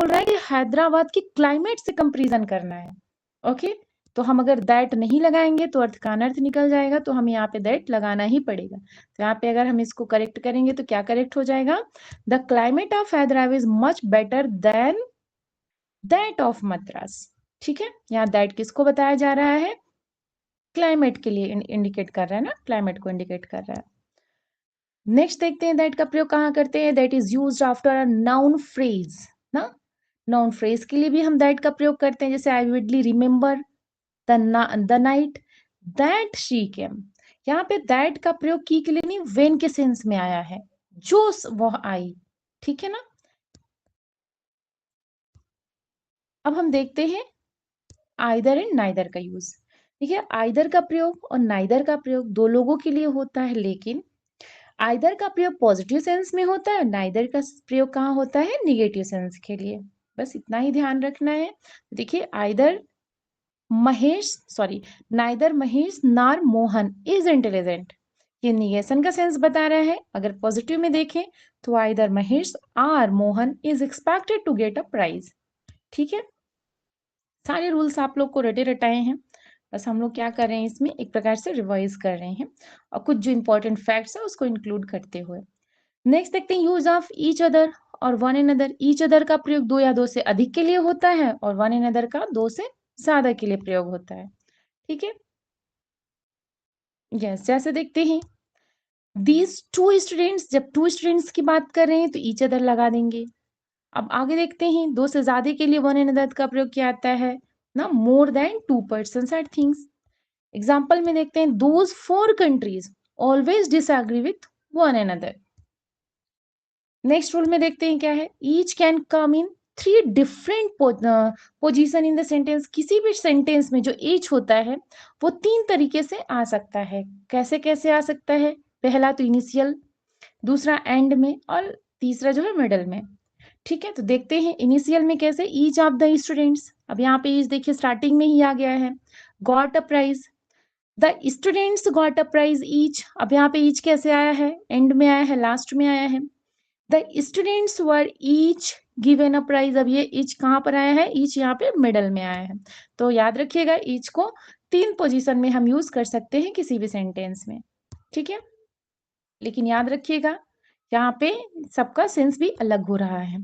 बोल रहा है कि हैदराबाद की क्लाइमेट से कंपैरिजन करना है। ओके, तो हम अगर दैट नहीं लगाएंगे तो अर्थ का अनर्थ निकल जाएगा, तो हमें यहाँ पे दैट लगाना ही पड़ेगा। तो यहाँ पे अगर हम इसको करेक्ट करेंगे तो क्या करेक्ट हो जाएगा? The climate of Hyderabad is much better than that of Madras. ठीक है, यहाँ दैट किसको बताया जा रहा है? क्लाइमेट के लिए इंडिकेट कर रहा है ना, क्लाइमेट को इंडिकेट कर रहा है। नेक्स्ट देखते हैं दैट का प्रयोग कहाँ करते हैं। That is used after a noun phrase ना, नाउन फ्रेज के लिए भी हम दैट का प्रयोग करते हैं, जैसे I vividly remember the night that she came. यहाँ पे दैट का प्रयोग की के लिए नहीं, वेन के सेंस में आया है, जो वह आई। ठीक है ना। अब हम देखते हैं आइदर एंड नाइदर का यूज। ठीक है, आइदर का प्रयोग और नाइदर का प्रयोग दो लोगों के लिए होता है, लेकिन आइदर का प्रयोग पॉजिटिव सेंस में होता है, नाइदर का प्रयोग कहाँ होता है? निगेटिव सेंस के लिए। बस इतना ही ध्यान रखना है। देखिए either Mahesh sorry neither Mahesh nor Mohan is intelligent, ये निगेशन का सेंस बता रहा है। अगर पॉजिटिव में देखें तो either Mahesh or Mohan is expected to get a prize. ठीक है, सारे रूल्स आप लोग को रटे रटाए हैं, बस हम लोग क्या कर रहे हैं, इसमें एक प्रकार से रिवाइज कर रहे हैं और कुछ जो इंपॉर्टेंट फैक्ट्स है उसको इंक्लूड करते हुए। नेक्स्ट देखते हैं यूज ऑफ ईच अदर और one another. Each other का प्रयोग दो या दो से अधिक के लिए होता है और वन एन अदर का दो से ज्यादा के लिए प्रयोग होता है। ठीक है, यस, जैसे देखते हैं दीज टू स्टूडेंट्स, जब टू स्टूडेंट्स की बात कर रहे हैं तो ईच अदर लगा देंगे। अब आगे देखते हैं दो से ज्यादा के लिए वन एन अदर का प्रयोग क्या आता है ना, more than two persons at things. Example में देखते हैं those four countries always disagree with one another. Next rule में देखते हैं क्या है, each can come in three different position in the sentence. किसी भी सेंटेंस में जो ईच होता है वो तीन तरीके से आ सकता है। कैसे कैसे आ सकता है? पहला तो इनिशियल, दूसरा एंड में और तीसरा जो है मिडल में। ठीक है, तो देखते हैं इनिशियल में कैसे, ईच ऑफ द स्टूडेंट्स। अब यहाँ पे ईच देखिए स्टार्टिंग में ही आ गया है, got a prize, the students got a prize each. अब यहाँ पे ईच कैसे आया है? एंड में आया है, लास्ट में आया है। The students were each given a prize. अब ये ईच कहाँ पर आया है? ईच यहाँ पे मिडल में आया है। तो याद रखिएगा ईच को तीन पोजीशन में हम यूज कर सकते हैं किसी भी सेंटेंस में। ठीक है, लेकिन याद रखिएगा यहाँ पे सबका सेंस भी अलग हो रहा है।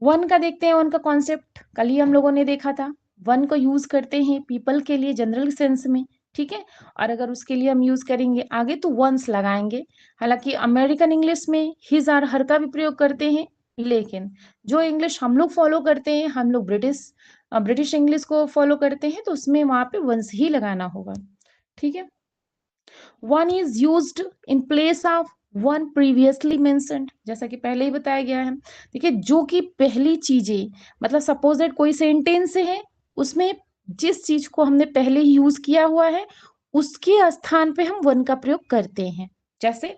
वन का देखते हैं, वन का कॉन्सेप्ट कल ही हम लोगों ने देखा था। वन को यूज करते हैं पीपल के लिए जनरल सेंस में। ठीक है, और अगर उसके लिए हम यूज करेंगे आगे तो वंस लगाएंगे। हालांकि अमेरिकन इंग्लिश में हिज और हर का भी प्रयोग करते हैं, लेकिन जो इंग्लिश हम लोग फॉलो करते हैं, हम लोग ब्रिटिश इंग्लिश को फॉलो करते हैं, तो उसमें वहां पे वंस ही लगाना होगा। ठीक है, one is used in place of one previously mentioned, जैसा कि पहले ही बताया गया है। देखिए जो कि पहली चीजें, मतलब सपोज दैट कोई सेंटेंस है, उसमें जिस चीज को हमने पहले ही यूज किया हुआ है उसके स्थान पे हम वन का प्रयोग करते हैं। जैसे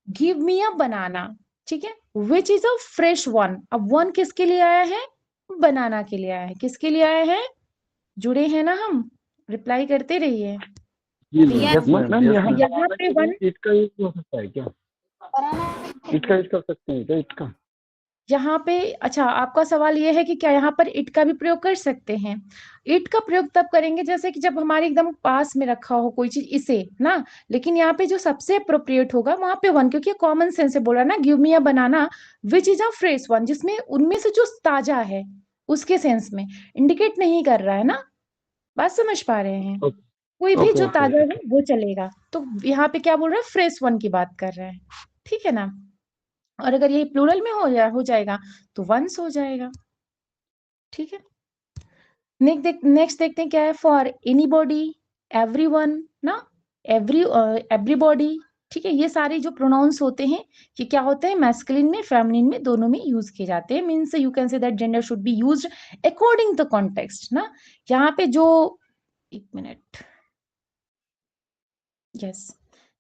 गिव मी अ बनाना, ठीक है, which is a fresh one. अब वन किसके लिए आया है? बनाना के लिए आया है। किसके लिए आया है? जुड़े हैं ना हम, रिप्लाई करते रहिए। मैम यहाँ यहाँ पे वन, इट का यूज हो सकता है क्या? इट का यूज कर सकते हैं क्या? इट का यहाँ पे अच्छा आपका सवाल ये है कि क्या यहाँ पर इट का भी प्रयोग कर सकते हैं? इट का प्रयोग तब करेंगे जैसे कि जब हमारे एकदम पास में रखा हो कोई चीज, इसे ना। लेकिन यहाँ पे जो सबसे अप्रोप्रिएट होगा वहां पे वन, क्योंकि कॉमन सेंस से बोला ना, give me a banana which is a fresh one, जिसमें उनमें से जो ताजा है उसके सेंस में इंडिकेट नहीं कर रहा है ना। बात समझ पा रहे हैं? कोई भी जो ताजा है वो चलेगा। तो यहाँ पे क्या बोल रहा है? फ्रेश वन की बात कर रहा है। ठीक है ना। और अगर यही प्लूरल में हो जाएगा तो वंस हो जाएगा। ठीक है, नेक्स्ट देखते हैं क्या है, फॉर एनीबॉडी, एवरीवन ना, एवरीबॉडी। ठीक है, ये सारे जो प्रोनाउंस होते हैं ये क्या होते हैं? मैस्कुलिन में, फेमिनिन में, दोनों में यूज किए जाते हैं। Means you can say that gender should be used according the context ना। यहाँ पे जो, एक मिनट, यस,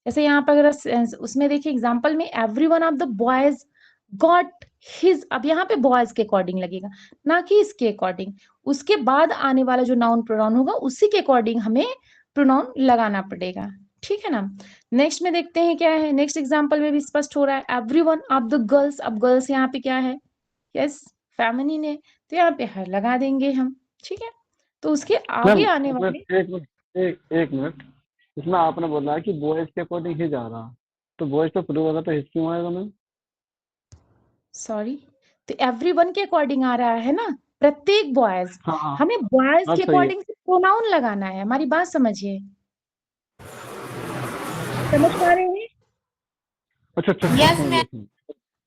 जैसे यहाँ पर अगर उसमें देखिए एग्जांपल में every one of the boys got his. अब यहाँ पे बॉयज के अकॉर्डिंग लगेगा, ना कि इसके अकॉर्डिंग। उसके बाद आने वाला जो नाउन प्रोनाउन होगा उसी के अकॉर्डिंग हमें प्रोनाउन लगाना पड़ेगा। ठीक है ना। नेक्स्ट में देखते हैं क्या है, नेक्स्ट एग्जांपल में भी स्पष्ट हो रहा है, every one of the girls. अब गर्ल्स यहाँ पे क्या है? यस, फेमिनिन है, तो यहाँ पे हर लगा देंगे हम, ठीक है। तो उसके मैम आगे आने इसमें वाले, एक मिनट, इसमें आपने बोला है कि बॉयज के अकॉर्डिंग ही जा रहा, तो बॉयज तो प्रूव होगा तो हिस्ट्री क्यों आएगा मैम? सॉरी, तो एवरीवन के अकॉर्डिंग आ रहा है ना, प्रत्येक बॉयज, हाँ हाँ हमें बॉयज हाँ, के सही है। अकॉर्डिंग से प्रोनाउन लगाना है, हमारी बात समझिए, समझ पा रहे हैं? अच्छा अच्छा अच्छा, यस समझ मैम। गया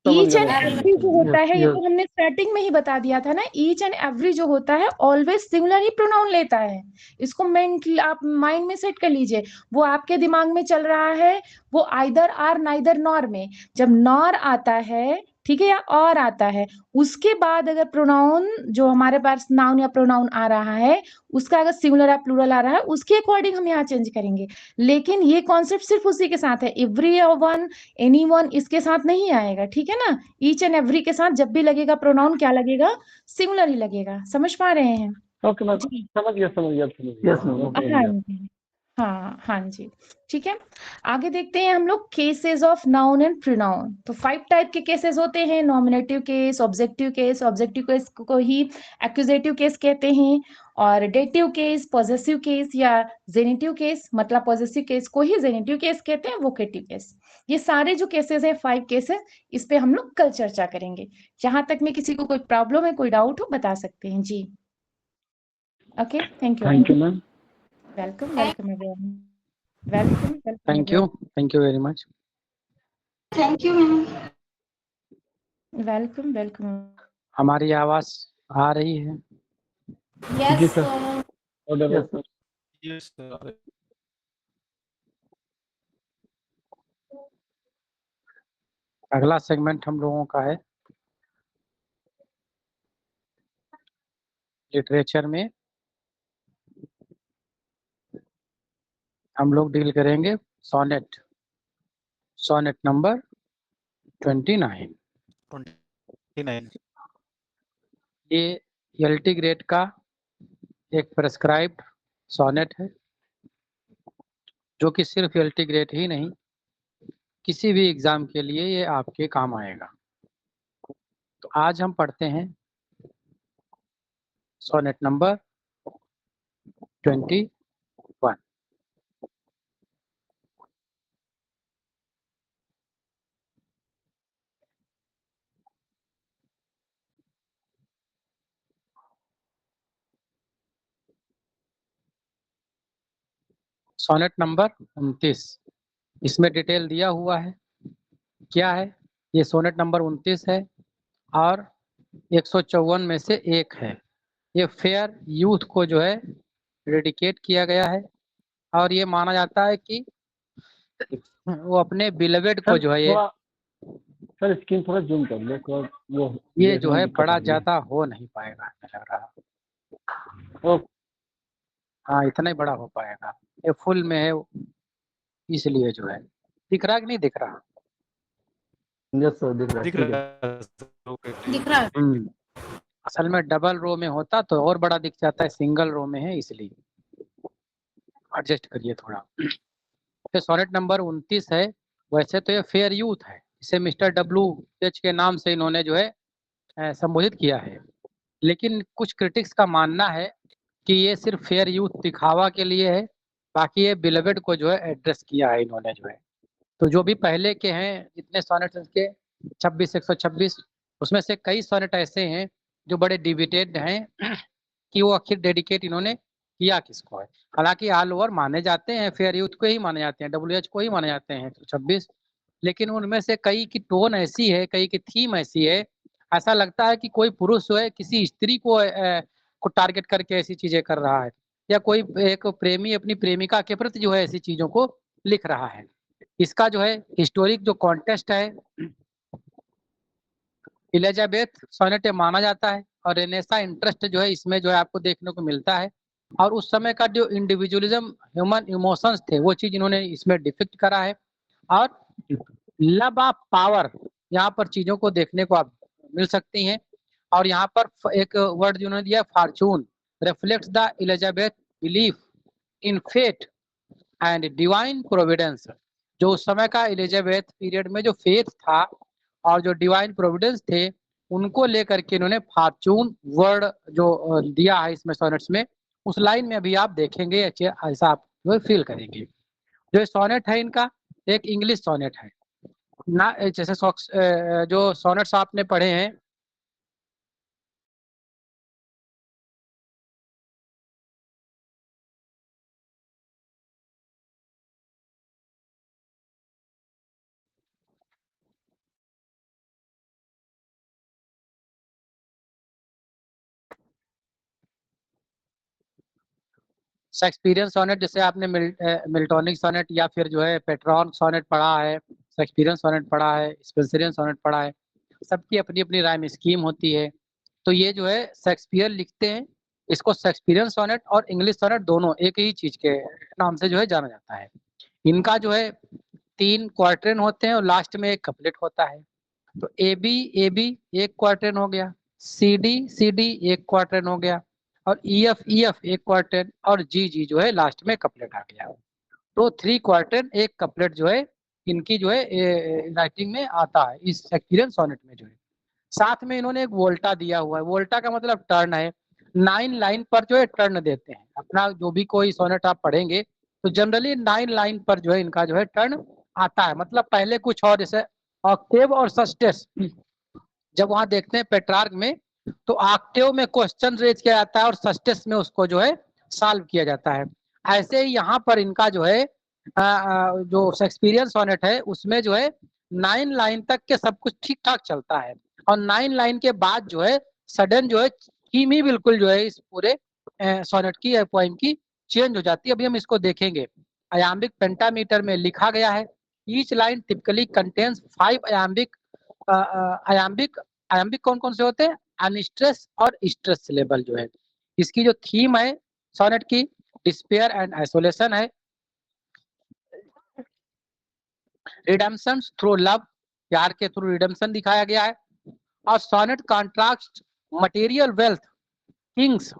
समझ ईच गया एंड एवरी जो मैम। होता यस है, ये यस। तो हमने स्टार्टिंग में ही बता दिया था ना, ईच एंड एवरी जो होता है ऑलवेज सिंगुलर ही प्रोनाउन लेता है। इसको मेंटली आप माइंड में सेट कर लीजिए, वो आपके दिमाग में चल रहा है, वो आइदर आर नाइदर नॉर में, जब नॉर आता है, ठीक है, या और आता है, उसके बाद अगर प्रोनाउन जो हमारे पास नाउन या प्रोनाउन आ रहा है, उसका अगर सिंगुलर या प्लूरल आ रहा है, उसके अकॉर्डिंग हम यहाँ चेंज करेंगे। लेकिन ये कॉन्सेप्ट सिर्फ उसी के साथ है, एवरी वन, एनी वन, इसके साथ नहीं आएगा, ठीक है ना। ईच एंड एवरी के साथ जब भी लगेगा प्रोनाउन, क्या लगेगा, सिंगुलर ही लगेगा, समझ पा रहे हैं? ओके मैम, जी, समझ गया समझ गया समझ गया। यस मैम, ओके हाँ गया। जी, हाँ हाँ जी, ठीक है। आगे देखते हैं हम लोग cases of noun and pronoun. तो 5 टाइप के केसेस होते हैं, nominative case, objective case, objective case को ही एक्यूजेटिव केस कहते हैं, और डेटिव केस, पॉजेसिव केस या जेनिटिव केस, मतलब पॉजेसिव केस को ही जेनिटिव केस कहते हैं, वोकेटिव केस। ये सारे जो केसेस है, 5 केसेस, इस पे हम लोग कल चर्चा करेंगे। जहां तक में किसी को कोई प्रॉब्लम है, कोई डाउट हो, बता सकते हैं जी। Okay, thank you, thank you ma'am. Welcome welcome everyone, welcome welcome everyone, thank you very much. Thank you ma'am. Welcome welcome. हमारी आवाज आ रही है? जी yes sir, sir. Order yes sir. Yes sir. अगला सेगमेंट हम लोगों का है लिटरेचर में हम लोग डील करेंगे सोनेट, सोनेट नंबर 29। 29। ये एलटी ग्रेड का एक प्रेस्क्राइब्ड सोनेट है, जो कि सिर्फ एलटी ग्रेड ही नहीं, किसी भी एग्जाम के लिए ये आपके काम आएगा। तो आज हम पढ़ते हैं सोनेट नंबर 21। सोनेट नंबर 29, इसमें डिटेल दिया हुआ है। क्या है ये? सोनेट नंबर 29 है और 154 में से एक है। ये फेयर यूथ को जो है डेडिकेट किया गया है, और ये माना जाता है कि वो अपने बिलवेड को सर जो है थोड़ा, सर स्क्रीन थोड़ा जूम कर लो, थोड़ा वो ये जो देखने में है दिक्कत आ बड़ा रही है। ज्यादा हो नहीं पाएगा, हमें लग रहा। ओके। हाँ, इतना ही बड़ा हो पाएगा, ये फुल में है इसलिए जो है। दिख रहा कि नहीं दिख रहा? यस सर, दिख रहा है, दिख ठीक है। रहा है सर, ओके दिख रहा है। असल में डबल रो में होता तो और बड़ा दिख जाता है, सिंगल रो में है इसलिए एडजस्ट करिए थोड़ा। तो सोनेट नंबर 29 है। वैसे तो ये फेयर यूथ है, इसे मिस्टर डब्ल्यू एच के नाम से इन्होंने जो है संबोधित किया है, लेकिन कुछ क्रिटिक्स का मानना है कि ये सिर्फ फेयर यूथ दिखावा के लिए है, बाकी ये बिलवेड को जो है एड्रेस किया है इन्होंने जो है। तो जो भी पहले के हैं जितने सोनेट के 26 126, उसमें से कई सोनेट ऐसे हैं जो बड़े डिबेटेड हैं कि वो आखिर डेडिकेट इन्होंने किया किसको है। हालांकि ऑल ओवर माने जाते हैं, फेयर यूथ को ही माने जाते हैं, डब्ल्यूएच को ही माने जाते हैं 126, लेकिन उनमें से कई की टोन ऐसी है, कई की थीम ऐसी है, ऐसा लगता है कि कोई पुरुष जो है किसी स्त्री को टारगेट करके ऐसी चीजें कर रहा है, या कोई एक प्रेमी अपनी प्रेमिका के प्रति जो है ऐसी चीजों को लिख रहा है। इसका जो है हिस्टोरिक जो कॉन्टेस्ट है, इलिजाबेथ सोनेट माना जाता है, और रेनेसा इंटरेस्ट जो है इसमें जो है आपको देखने को मिलता है। और उस समय का जो इंडिविजुअलिज्म, ह्यूमन इमोशंस थे, वो चीज इन्होंने इसमें डिपिक्ट करा है। और लव ऑफ पावर, यहाँ पर चीजों को देखने को आप मिल सकती हैं। और यहाँ पर एक वर्ड जिन्होंने दिया, fortune, reflects the Elizabeth belief in fate and divine providence. जो उस समय का एलिजाबेथ पीरियड में जो फेथ था और जो डिवाइन प्रोविडेंस थे, उनको लेकर के इन्होंने फॉर्चून वर्ड जो दिया है इसमें सोनेट्स में, उस लाइन में अभी आप देखेंगे ऐसा आप फील करेंगे। जो सोनेट है इनका एक इंग्लिश सोनेट है ना, जैसे जो सोनेट्स आपने पढ़े हैं शेक्सपियरियन सोनेट, जैसे आपने मिल्टोनिक सोनेट या फिर जो है पेट्रॉन सोनेट पढ़ा है, शेक्सपियरियन सोनेट पढ़ा है, स्पेंसरियन सोनेट पढ़ा है, सबकी अपनी अपनी राइम स्कीम होती है। तो ये जो है शेक्सपियर लिखते हैं, इसको शेक्सपियरियन सोनेट और इंग्लिश सोनेट दोनों एक ही चीज के नाम से जो है जाना जाता है। इनका जो है 3 क्वार्टरन होते हैं और लास्ट में एक कपलेट होता है। तो ए बी एक क्वार्टरन हो गया, सी डी एक क्वार्टरन हो गया, और ई एफ एक क्वार्टरन, और जी जो है लास्ट में कपलेट आ गया। तो 3 क्वार्टरन एक कपलेट जो है इनकी जो है राइटिंग में आता है इस शेक्सपियरियन सोनेट में जो है। साथ में इन्होंने एक वोल्टा दिया हुआ है, वोल्टा का मतलब टर्न है। 9 लाइन पर जो है टर्न देते हैं। अपना जो भी कोई सोनेट आप पढ़ेंगे तो जनरली 9 लाइन पर जो है इनका जो है टर्न आता है। मतलब पहले कुछ और, जैसे ऑक्टेव और सस्टेस जब वहां देखते हैं पेट्रार्क में, तो ऑक्टेव में क्वेश्चन रेज किया जाता है और सस्टेस में उसको जो है सॉल्व किया जाता है। ऐसे ही यहाँ पर इनका जो है जो शेक्सपियरियन सोनेट है उसमें जो है 9 लाइन तक के सब कुछ ठीक ठाक चलता है, और 9 लाइन के बाद जो है सडन जो है थीम ही बिल्कुल जो है इस पूरे सोनेट की पोएम की चेंज हो जाती है। अभी हम इसको देखेंगे। आयाम्बिक पेंटामीटर में लिखा गया है, ईच लाइन टिपिकली कंटेन्स 5 आयाम्बिक आयाम्बिक कौन कौन से होते हैं, अनस्ट्रेस और स्ट्रेस सिलेबल जो है। इसकी जो थीम है सोनेट की डिस्पेयर एंड आइसोलेशन है, रिडेम्पशन थ्रू लव, प्यार के थ्रू रिडेम्पशन दिखाया गया है, और sonnet contrast material wealth kings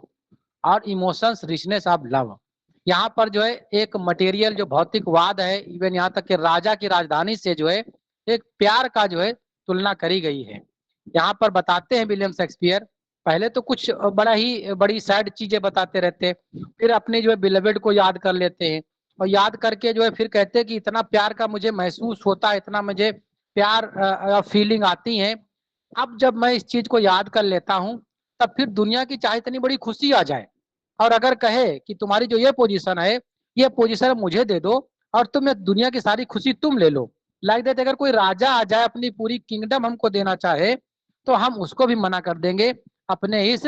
और इमोशंस रिचनेस ऑफ लव। यहाँ पर जो है एक मटेरियल जो भौतिकवाद है, इवन यहाँ तक कि राजा की राजधानी से जो है एक प्यार का जो है तुलना करी गई है। यहाँ पर बताते हैं विलियम शेक्सपियर, पहले तो कुछ बड़ी सैड चीजें बताते रहते हैं, फिर अपने जो है बिलवेड को याद कर लेते हैं, और याद करके जो है फिर कहते हैं कि इतना प्यार का मुझे महसूस होता है, इतना मुझे प्यार फीलिंग आती है। अब जब मैं इस चीज को याद कर लेता हूँ तब फिर दुनिया की चाहे इतनी बड़ी खुशी आ जाए, और अगर कहे कि तुम्हारी जो ये पोजीशन है, ये पोजीशन मुझे दे दो और तुम्हें दुनिया की सारी खुशी तुम ले लो, लाइक दैट, अगर कोई राजा आ जाए अपनी पूरी किंगडम हमको देना चाहे तो हम उसको भी मना कर देंगे अपने इस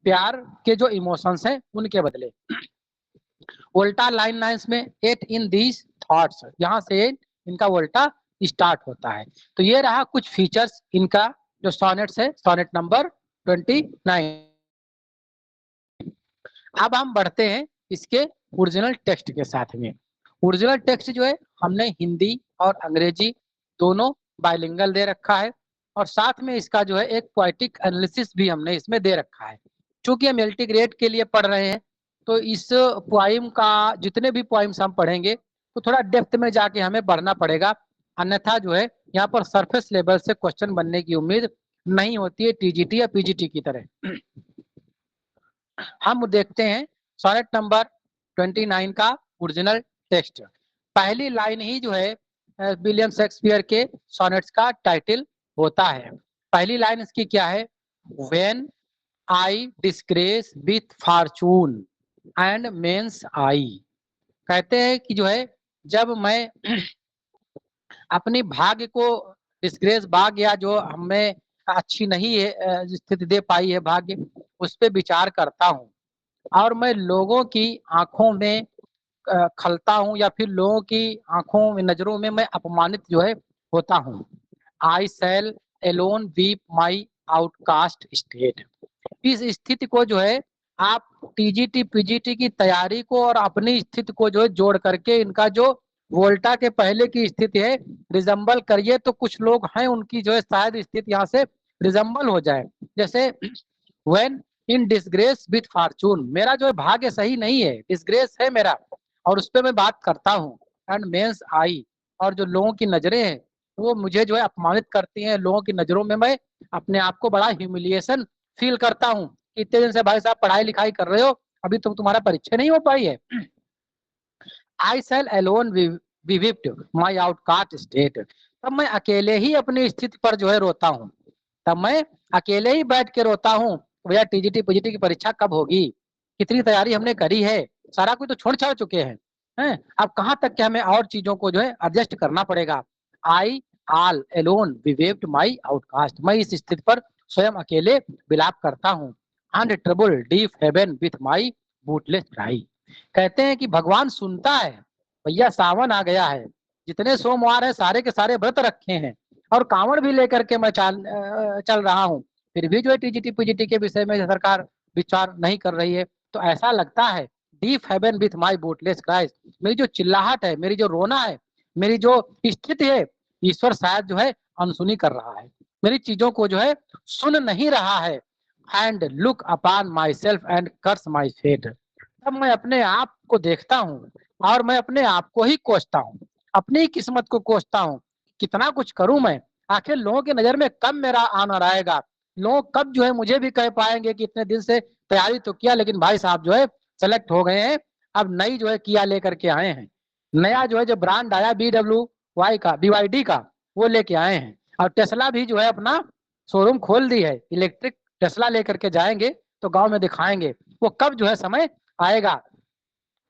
प्यार के जो इमोशंस हैं उनके बदले। वोल्टा लाइन लाइन्स में 8 इन दीज थॉट्स, यहाँ से इनका वोल्टा स्टार्ट होता है। तो ये रहा कुछ फीचर्स इनका जो सोनेट्स है, सोनेट नंबर 29। अब हम बढ़ते हैं इसके ओरिजिनल टेक्स्ट के साथ में। ओरिजिनल टेक्स्ट जो है हमने हिंदी और अंग्रेजी दोनों बाइलिंगुअल दे रखा है, और साथ में इसका जो है एक पोएटिक एनालिसिस भी हमने इसमें दे रखा है। चूंकि हम एलटी ग्रेड के लिए पढ़ रहे हैं तो इस पोइम का जितने भी पोइम्स हम पढ़ेंगे तो थोड़ा डेप्थ में जाके हमें बढ़ना पड़ेगा, अन्यथा जो है यहाँ पर सरफेस लेवल से क्वेश्चन बनने की उम्मीद नहीं होती है टीजीटी या पीजीटी की तरह। हम देखते हैं सोनेट नंबर 29 का ओरिजिनल टेक्स्ट। पहली लाइन ही जो है विलियम शेक्सपियर के सोनेट्स का टाइटल होता है। पहली लाइन इसकी क्या है, when I disgrace with fortune and men's eye. कहते हैं कि जो है जब मैं अपनी भाग्य को डिस्ग्रेस, भाग्य या जो हमें अच्छी नहीं है स्थिति दे पाई है भाग्य, उस पर विचार करता हूँ और मैं लोगों की आंखों में खलता हूँ या फिर लोगों की आंखों में, नजरों में मैं अपमानित जो है होता हूँ। आई शैल एलोन वीप माई आउटकास्ट स्टेट। इस स्थिति को जो है आप टीजीटी पीजीटी की तैयारी को और अपनी स्थिति को जो है जोड़ करके इनका जो वोल्टा के पहले की स्थिति है रिजम्बल करिए, तो कुछ लोग हैं उनकी जो है शायद स्थिति यहाँ से रिजम्बल हो जाए। जैसे when in disgrace with Fortune, मेरा जो है भाग्य सही नहीं है, डिस्ग्रेस है मेरा और उस पर मैं बात करता हूँ। एंड मेंस आई, और जो लोगों की नजरें हैं वो मुझे जो है अपमानित करती हैं, लोगों की नजरों में मैं अपने आप को बड़ा ह्यूमिलिएशन फील करता हूँ। इतने दिन से भाई साहब पढ़ाई लिखाई कर रहे हो, अभी तो तुम्हारा परीक्षा नहीं हो पाई है। I shall alone be whipped my outcast state। तब मैं अकेले ही अपनी स्थिति पर जो है रोता हूँ, तब मैं अकेले ही बैठ के रोता हूँ, भैया टीजीटी पीजीटी की परीक्षा कब होगी, कितनी तैयारी हमने करी है, सारा कुछ तो छोड़ छाड़ चुके हैं, अब कहाँ तक के हमें और चीजों को जो है एडजस्ट करना पड़ेगा। I all alone beweep my outcast. मैं इस स्थिति पर स्वयं अकेले विलाप करता हूँ। And trouble deep heaven with my bootless cry. कहते हैं कि भगवान सुनता है, भैया सावन आ गया है, जितने सोमवार है सारे के सारे व्रत रखे हैं और कांवड़ भी लेकर के मैं चल रहा हूँ, फिर भी जो है टीजीटी पीजीटी के विषय में सरकार विचार नहीं कर रही है। तो ऐसा लगता है deep heaven with my bootless cries, मेरी जो चिल्लाहट है, मेरी जो रोना है, मेरी जो स्थिति है, ईश्वर शायद जो है अनसुनी कर रहा है, मेरी चीजों को जो है सुन नहीं रहा है। And look upon myself and curse my fate. तब मैं अपने आप को देखता हूँ और मैं अपने आप को ही कोसता हूँ, अपनी ही किस्मत को कोसता हूँ, कितना कुछ करूं मैं, आखिर लोगों की नजर में कब मेरा आना रहेगा, लोग कब जो है मुझे भी कह पाएंगे कि इतने दिन से तैयारी तो किया लेकिन भाई साहब जो है सेलेक्ट हो गए हैं, अब नई जो है किया लेकर के आए हैं, नया जो है जो ब्रांड आया BWY का BYD का वो लेके आए हैं, और टेस्ला भी जो है अपना शोरूम खोल दी है, इलेक्ट्रिक टेस्ला लेकर के जाएंगे तो गांव में दिखाएंगे, वो कब जो है समय आएगा।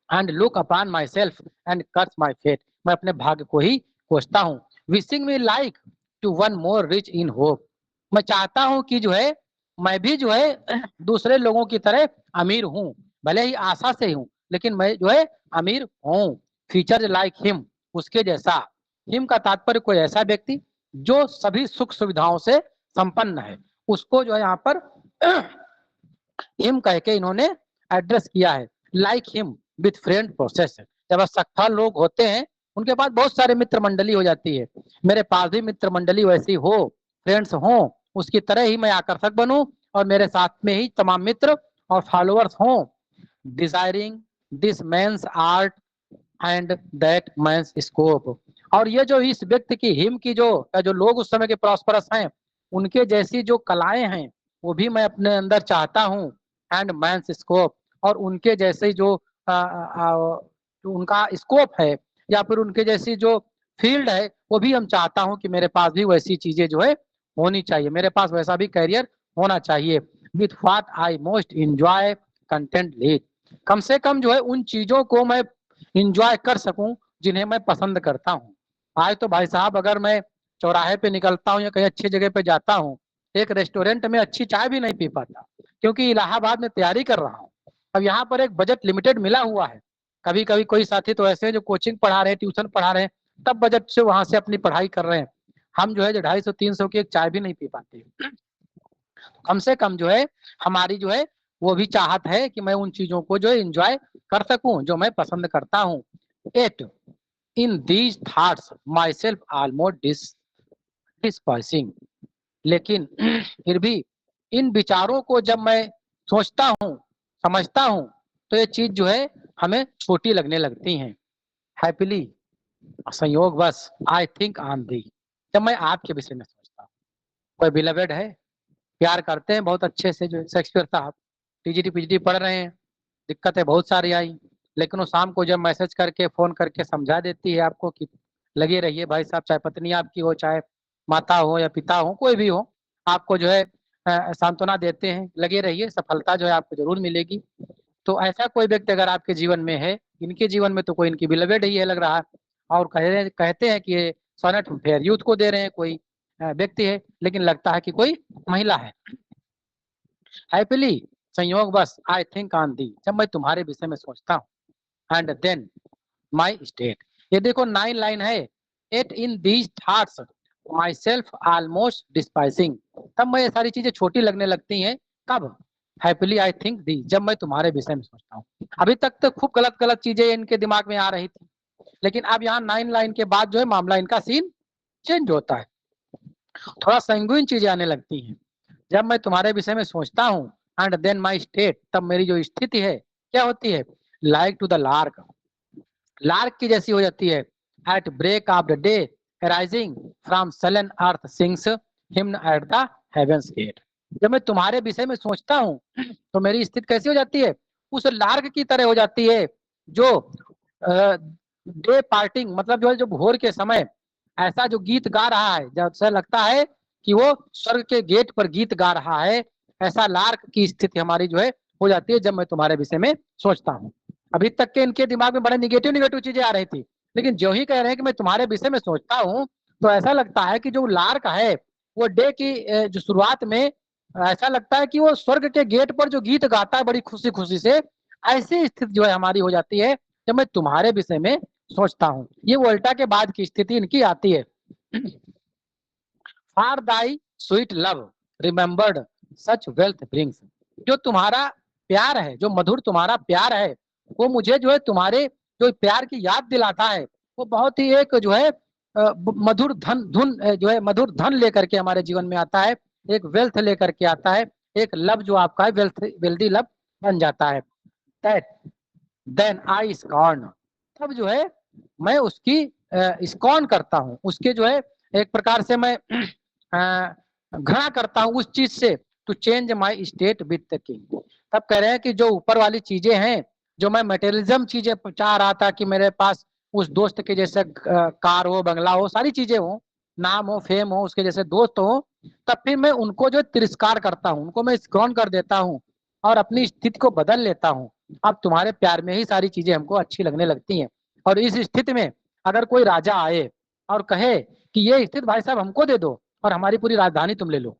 And look upon myself and curse my fate. मैं अपने भाग्य को ही कोसता हूँ। Wishing me like to one more rich in hope. मैं चाहता हूँ कि जो है मैं भी जो है दूसरे लोगों की तरह अमीर हूँ, भले ही आशा से हूँ लेकिन मैं जो है अमीर हूँ। फीचर लाइक हिम, उसके जैसा। हिम का तात्पर्य कोई ऐसा व्यक्ति जो सभी सुख सुविधाओं से संपन्न है, उसको जो है यहाँ पर हिम कह के इन्होंने एड्रेस किया है। Like him with friend process. जब असफल लोग होते हैं उनके पास बहुत सारे मित्र मंडली हो जाती है, मेरे पास भी मित्र मंडली वैसी हो, फ्रेंड्स हो, उसकी तरह ही मैं आकर्षक बनूं और मेरे साथ में ही तमाम मित्र और फॉलोअर्स हों। Desiring this man's art and that man's scope. और ये जो इस व्यक्ति की हिम की जो लोग उस समय के प्रॉस्परस हैं उनके जैसी जो कलाएं हैं वो भी मैं अपने अंदर चाहता हूँ। एंड मैंस स्कोप, और उनके जैसे जो उनका स्कोप है या फिर उनके जैसी जो फील्ड है वो भी हम चाहता हूँ कि मेरे पास भी वैसी चीजें जो है होनी चाहिए, मेरे पास वैसा भी करियर होना चाहिए। With what I most enjoy content least. कम से कम जो है उन चीजों को मैं इंजॉय कर सकूं जिन्हें मैं पसंद करता हूँ। आज तो भाई साहब अगर मैं चौराहे पे निकलता हूँ या कहीं अच्छी जगह पे जाता हूँ, एक रेस्टोरेंट में अच्छी चाय भी नहीं पी पाता क्योंकि इलाहाबाद में तैयारी कर रहा हूँ। अब यहाँ पर एक बजट लिमिटेड मिला हुआ है, कभी कभी कोई साथी तो ऐसे हैं जो कोचिंग पढ़ा रहे हैं, ट्यूशन पढ़ा रहे हैं, तब बजट से वहां से अपनी पढ़ाई कर रहे हैं। हम जो है जो 250-300 की एक चाय भी नहीं पी पाते। कम से कम जो है हमारी जो है वो भी चाहत है कि मैं उन चीजों को जो है एंजॉय कर सकूं जो मैं पसंद करता हूँ। 8 in these thoughts myself almost dispersing. लेकिन फिर भी इन विचारों को जब मैं सोचता हूँ समझता हूँ तो ये चीज जो है हमें छोटी लगने लगती हैं। हैप्पीली संयोग बस आई थिंक ऑन दी। जब मैं आपके विषय में सोचता हूँ, कोई बिलवेड है, प्यार करते हैं बहुत अच्छे से, जो शेक्सपियर साहब टीजीटी पीजीटी पढ़ रहे हैं, दिक्कतें बहुत सारी आई, लेकिन वो शाम को जब मैसेज करके फोन करके समझा देती है आपको कि लगे रहिए भाई साहब, चाहे पत्नी आपकी हो, चाहे माता हो या पिता हो, कोई भी हो, आपको जो है सांत्वना देते हैं, लगे रहिए, सफलता जो है आपको जरूर मिलेगी। तो ऐसा कोई व्यक्ति अगर आपके जीवन में है, इनके जीवन में तो कोई इनकी बिलवेड ही है लग रहा है, और कहते हैं कि ये सोनेट फेयर यूथ को दे रहे हैं, कोई व्यक्ति है, लेकिन लगता है कि कोई महिला है। हैप्पीली संयोग बस आई थिंक ऑन दी। जब मैं तुम्हारे विषय में सोचता हूँ। And then my state. ये देखो 9 लाइन है। 8 in these thoughts myself almost despising. तब मैं ये सारी चीजें छोटी लगने लगती हैं। कब? हैप्पीली आई थिंक दी, जब मैं तुम्हारे विषय में सोचता हूँ। अभी तक तो खूब गलत गलत चीजें इनके दिमाग में आ रही थी, लेकिन अब यहाँ 9 लाइन के बाद जो है मामला इनका सीन चेंज होता है, थोड़ा संगीन चीजें आने लगती हैं। जब मैं तुम्हारे विषय में सोचता हूँ। एंड देन माई स्टेट, तब मेरी जो स्थिति है क्या होती है? Like to the lark, lark की जैसी हो जाती है। At break of the day rising from sullen earth sings hymn at the heaven's gate. जब मैं तुम्हारे विषय में सोचता हूँ तो मेरी स्थिति कैसी हो जाती है? उस लार्क की तरह हो जाती है जो डे पार्टिंग मतलब जो है जो भोर के समय ऐसा जो गीत गा रहा है, जब से लगता है कि वो स्वर्ग के गेट पर गीत गा रहा है, ऐसा लार्क की स्थिति हमारी जो है हो जाती है जब मैं तुम्हारे विषय में सोचता हूँ। अभी तक के इनके दिमाग में बड़े निगेटिव चीजें आ रही थी, लेकिन जो ही कह रहे हैं कि मैं तुम्हारे विषय में सोचता हूँ तो ऐसा लगता है कि जो लार्क है वो डे की जो शुरुआत में ऐसा लगता है कि वो स्वर्ग के गेट पर जो गीत गाता है बड़ी खुशी खुशी से, ऐसी स्थिति जो है हमारी हो जाती है जब मैं तुम्हारे विषय में सोचता हूँ। ये वोल्टा के बाद की स्थिति इनकी आती है। For thy sweet love remembered such wealth brings. जो तुम्हारा प्यार है, जो मधुर तुम्हारा प्यार है, वो मुझे जो है तुम्हारे जो प्यार की याद दिलाता है। वो बहुत ही एक जो है मधुर धन जो है मधुर धन लेकर के हमारे जीवन में आता है, एक वेल्थ लेकर के आता है, एक लव जो आपका है वेल्दी लव बन जाता है। दैट देन आई स्कॉर्न, तब जो है मैं उसकी स्कॉर्न करता हूँ, उसके जो है एक प्रकार से मैं घृणा करता हूँ उस चीज से। To change my state with the king, तब कह रहे हैं कि जो ऊपर वाली चीजें हैं, जो मैं मटेरियलिज्म चीजें चाह रहा था कि मेरे पास उस दोस्त के जैसे कार हो, बंगला हो, सारी चीजें हो, नाम हो, फेम हो, उसके जैसे दोस्त हो, तब फिर मैं उनको जो तिरस्कार करता हूँ, उनको मैं स्कॉर्न कर देता हूँ और अपनी स्थिति को बदल लेता हूँ। अब तुम्हारे प्यार में ही सारी चीजें हमको अच्छी लगने लगती हैं। और इस स्थिति में अगर कोई राजा आए और कहे कि ये स्थिति भाई साहब हमको दे दो और हमारी पूरी राजधानी तुम ले लो,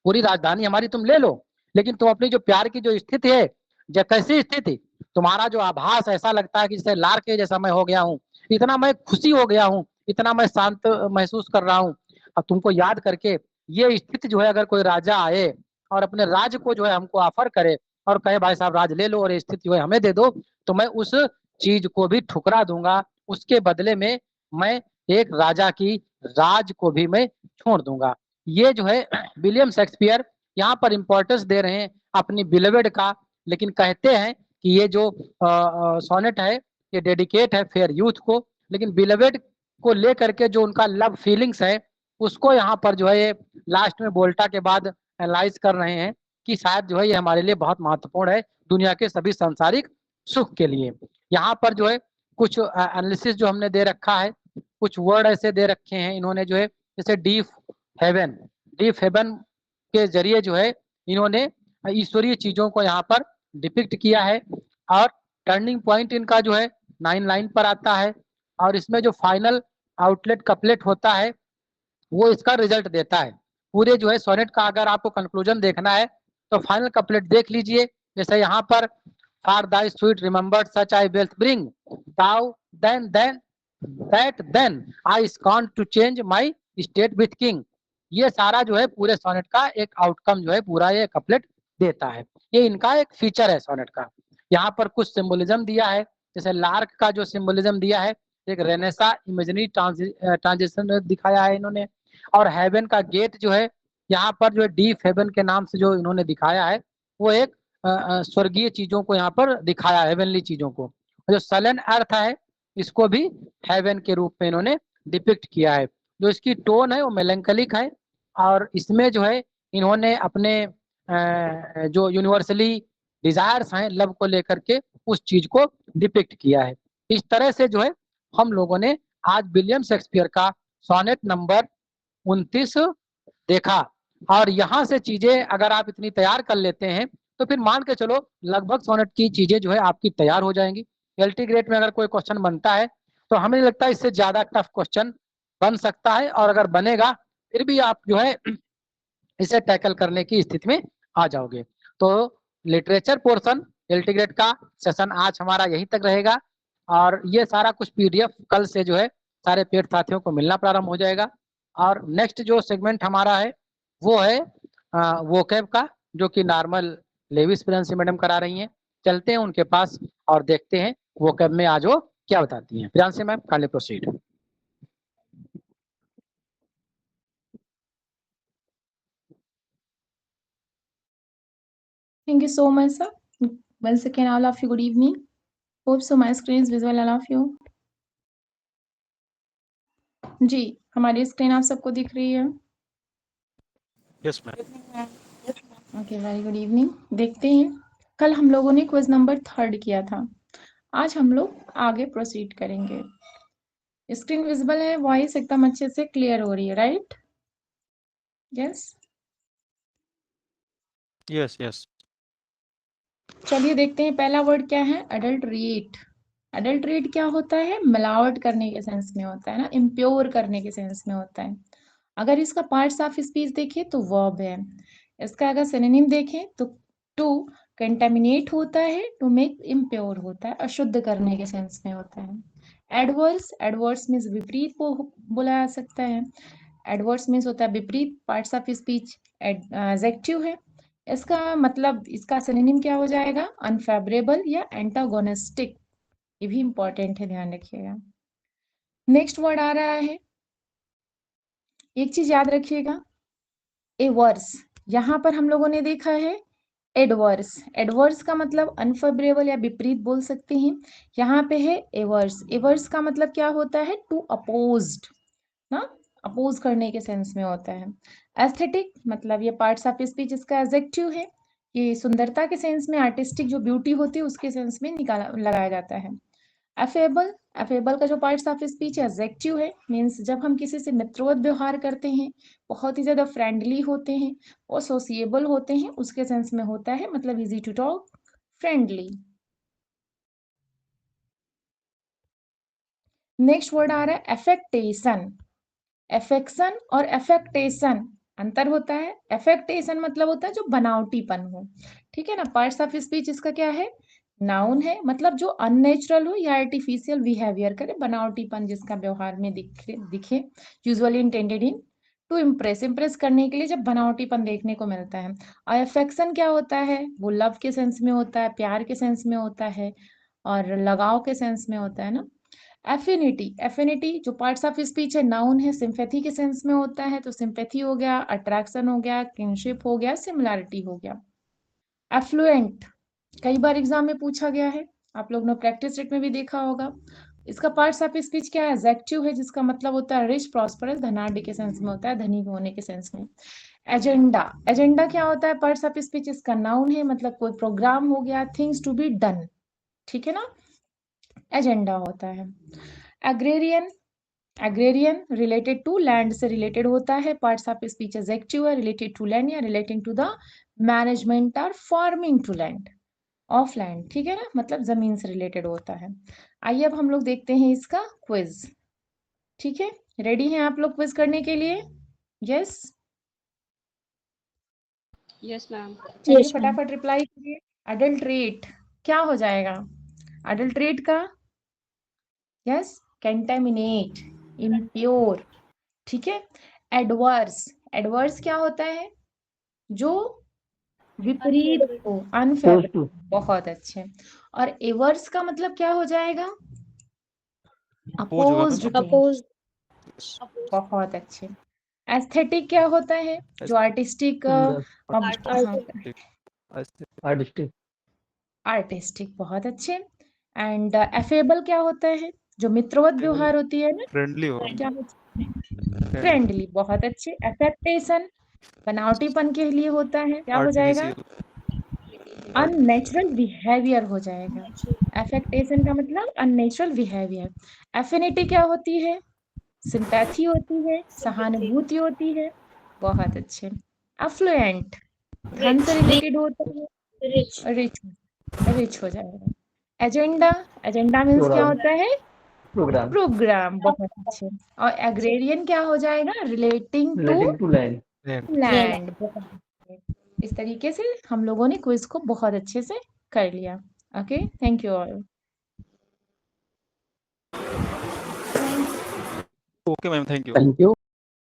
पूरी राजधानी हमारी तुम ले लो, लेकिन तुम अपनी जो प्यार की जो स्थिति है, जो कैसी स्थिति, तुम्हारा जो आभास ऐसा लगता है कि जैसे लार के जैसा मैं हो गया हूँ, इतना मैं खुशी हो गया हूँ, इतना मैं शांत महसूस कर रहा हूँ। अब तुमको याद करके ये स्थिति जो है अगर कोई राजा आए और अपने राज को जो है हमको ऑफर करे और कहे भाई साहब राज ले लो और स्थिति जो है हमें दे दो, तो मैं उस चीज को भी ठुकरा दूंगा, उसके बदले में मैं एक राजा की राज को भी मैं छोड़ दूंगा। ये जो है विलियम शेक्सपियर यहाँ पर इंपॉर्टेंस दे रहे हैं अपनी बिलवेड का, लेकिन कहते हैं कि ये जो सोनेट है ये डेडिकेट है फेयर यूथ को, लेकिन बिलवेड को लेकर के जो उनका लव फीलिंग्स है उसको यहाँ पर जो है ये लास्ट में वोल्टा के बाद एनालाइज कर रहे हैं कि शायद जो है ये हमारे लिए बहुत महत्वपूर्ण है दुनिया के सभी सांसारिक सुख के लिए। यहाँ पर जो है कुछ एनालिसिस जो हमने दे रखा है, कुछ वर्ड ऐसे दे रखे हैं इन्होंने जो है, जैसे डीप हेवन के जरिए जो है इन्होंने ईश्वरीय चीजों को यहाँ पर डिपिक्ट किया है। और टर्निंग पॉइंट इनका जो है 9 लाइन पर आता है और इसमें जो फाइनल आउटलेट कपलेट होता है वो इसका रिजल्ट देता है। पूरे जो है सोनेट का अगर आपको कंक्लूजन देखना है तो फाइनल कपलेट देख लीजिए। जैसे यहाँ पर for thy sweet remembered such I wealth bring thou then then I scorn to change my state with king. ये सारा जो है पूरे सोनेट का एक आउटकम जो है पूरा ये कपलेट देता है। ये इनका एक फीचर है सोनेट का। यहाँ पर कुछ सिंबोलिज्म दिया है, जैसे लार्क का जो सिंबोलिज्म दिया है, एक रेनेसा इमेजिनरी ट्रांजिशन दिखाया है इन्होंने। और हेवन का गेट जो है यहाँ पर जो है डीप हेवन के नाम से जो इन्होंने दिखाया है वो एक स्वर्गीय चीजों को यहाँ पर दिखाया है, हेवनली चीजों को। जो सलन अर्थ है इसको भी हेवन के रूप में इन्होंने डिपिक्ट किया है। जो इसकी टोन है वो मेलैंकोलिक है और इसमें जो है इन्होंने अपने जो यूनिवर्सली डिजायर्स हैं लव को लेकर के उस चीज को डिपिक्ट किया है। इस तरह से जो है हम लोगों ने आज विलियम शेक्सपियर का सोनेट नंबर 29 देखा। और यहाँ से चीजें अगर आप इतनी तैयार कर लेते हैं तो फिर मान के चलो लगभग सोनेट की चीजें जो है आपकी तैयार हो जाएंगी। एलटी ग्रेड में अगर कोई क्वेश्चन बनता है तो हमें लगता है इससे ज्यादा टफ क्वेश्चन बन सकता है, और अगर बनेगा फिर भी आप जो है इसे टैकल करने की स्थिति में आ जाओगे। तो लिटरेचर पोर्शन एलटी ग्रेड का सेशन आज हमारा यहीं तक रहेगा और ये सारा कुछ पीडीएफ कल से जो है सारे पेड साथियों को मिलना प्रारंभ हो जाएगा। और नेक्स्ट जो सेगमेंट हमारा है वो है वोकैब का, जो कि नॉर्मल लेविस प्रिंसी मैडम करा रही हैं। चलते हैं उनके पास और देखते हैं वोकैब में आज वो क्या बताती हैं। Priyanshi ma'am kindly proceed. Thank you so much, sir. Once again, all of you, good evening. Hope so my screen is visible, all of you. जी, हमारी स्क्रीन आप सबको दिख रही है? Yes, ma'am. Okay, very good evening. देखते हैं, कल हम लोगों ने क्विज नंबर 3 किया था, आज हम लोग आगे प्रोसीड करेंगे। स्क्रीन विजिबल है, वॉइस एकदम अच्छे से क्लियर हो रही है, राइट? यस। Yes, yes. चलिए देखते हैं, पहला वर्ड क्या है? अडल्ट्रेट। अडल्ट्रेट क्या होता है? मिलावट करने के सेंस में होता है ना, इम्प्योर करने के सेंस में होता है। अगर इसका पार्ट्स ऑफ स्पीच देखें तो वर्ब है। इसका अगर सिनोनिम देखें तो टू कंटेमिनेट होता है, टू मेक इम्प्योर होता है, अशुद्ध करने के सेंस में होता है। एडवर्स, एडवर्स मीन्स विपरीत को बोला जा सकता है। एडवर्स मीन्स होता है विपरीत, पार्ट्स ऑफ स्पीच एडजेक्टिव है। इसका मतलब, इसका सिनोनिम क्या हो जाएगा? अनफेवरेबल या एंटागोनिस्टिक। ये भी इंपॉर्टेंट है, ध्यान रखिएगा। नेक्स्ट वर्ड आ रहा है, एक चीज याद रखिएगा, एवर्स। यहाँ पर हम लोगों ने देखा है एडवर्स। एडवर्स का मतलब अनफेवरेबल या विपरीत बोल सकते हैं। यहाँ पे है एवर्स। एवर्स का मतलब क्या होता है? टू अपोज्ड ना, अपोज करने के सेंस में होता है। एस्थेटिक मतलब ये पार्ट्स ऑफ स्पीच इसका एडजेक्टिव है। ये सुंदरता के सेंस में, आर्टिस्टिक जो ब्यूटी होती है उसके सेंस में निकाला लगाया जाता है। अफेबल, अफेबल का जो पार्ट्स ऑफ स्पीच एडजेक्टिव है, मीन्स जब हम किसी से मित्रवत व्यवहार करते हैं, बहुत ही ज्यादा फ्रेंडली होते हैं और सोशिएबल होते हैं, उसके सेंस में होता है, मतलब easy to talk, friendly. Next word आ रहा है अफेक्टेशन। एफेक्शन और अफेक्टेशन अंतर होता है। अफेक्टेशन मतलब होता है जो बनावटीपन हो, ठीक है ना। पार्ट्स ऑफ स्पीच इसका क्या है? नाउन है, मतलब जो अननेचुरल हो या आर्टिफिशियल बिहेवियर करे, बनावटीपन जिसका व्यवहार में दिखे usually intended in to impress, impress करने के लिए जब बनावटीपन देखने को मिलता है। और अफेक्शन क्या होता है? वो लव के सेंस में होता है, प्यार के सेंस में होता है और लगाव के सेंस में होता है ना। एफिनिटी, एफिनिटी जो पार्ट्स ऑफ स्पीच है, नाउन है, सिंपैथी के सेंस में होता है, तो सिंपैथी हो गया, अट्रैक्शन हो गया, किनशिप हो गया, सिमिलैरिटी हो गया। एफ्लुएंट कई बार एग्जाम में पूछा गया है, आप लोग ने प्रैक्टिस सेट में भी देखा होगा। इसका पार्ट्स ऑफ स्पीच क्या है? एडजेक्टिव है, जिसका मतलब होता है रिच, प्रॉस्परस, धनाढ़ के सेंस में होता है, धनी होने के सेंस में। एजेंडा, एजेंडा क्या होता है? पार्ट्स ऑफ स्पीच इसका नाउन है, मतलब कोई प्रोग्राम हो गया, थिंग्स टू बी डन, ठीक है ना, एजेंडा होता है। Agrarian, agrarian related to land से रिलेटेड होता है, पार्ट्स ऑफ स्पीच एडजेक्टिव है, रिलेटेड टू लैंड या रिलेटिंग टू द मैनेजमेंट और farming to land, of land, ठीक है ना, मतलब जमीन से रिलेटेड होता है। आइए अब हम लोग देखते हैं इसका क्विज, ठीक है? रेडी हैं आप लोग क्विज करने के लिए? यस? Yes, ma'am. चलिए फटाफट रिप्लाई करिए। अडल्ट्रेट क्या हो जाएगा? अडल्ट्रेट का यस, कंटेमिनेट, इम्प्योर, ठीक है। एडवर्स, एडवर्स क्या होता है? जो विपरीत हो, अनफेवरेबल, बहुत अच्छे। और एवर्स का मतलब क्या हो जाएगा? अपोज्ड, बहुत अच्छे। एस्थेटिक क्या होता है? जो आर्टिस्टिक, आर्टिस्टिक, आर्टिस्टिक, बहुत अच्छे। एंड एफेबल क्या होता है? जो मित्रवत व्यवहार होती है ना, Friendly हो क्या होता है? फ्रेंडली, बहुत अच्छे। अफेक्टेशन बनावटीपन के लिए होता है, क्या हो जाएगा? artificial अननेचुरल बिहेवियर हो जाएगा। अफेक्टेशन का मतलब अननेचुरल बिहेवियर। एफिनिटी क्या होती है? सिंपैथी होती है, सहानुभूति होती है, बहुत अच्छे। अफ्लुएंट धन से रिलेटेड होता है, रिच, रिच हो जाएगा। एजेंडा, एजेंडा मीन्स क्या होता है? प्रोग्राम, प्रोग्राम, बहुत अच्छे। और एग्रेरियन क्या हो जाएगा? Relating to relating to land. land. Land, बहुत अच्छे। इस तरीके से हम लोगों ने क्विज को बहुत अच्छे से कर लिया। Okay, thank you all. Okay, ma'am. Thank you. Thank you.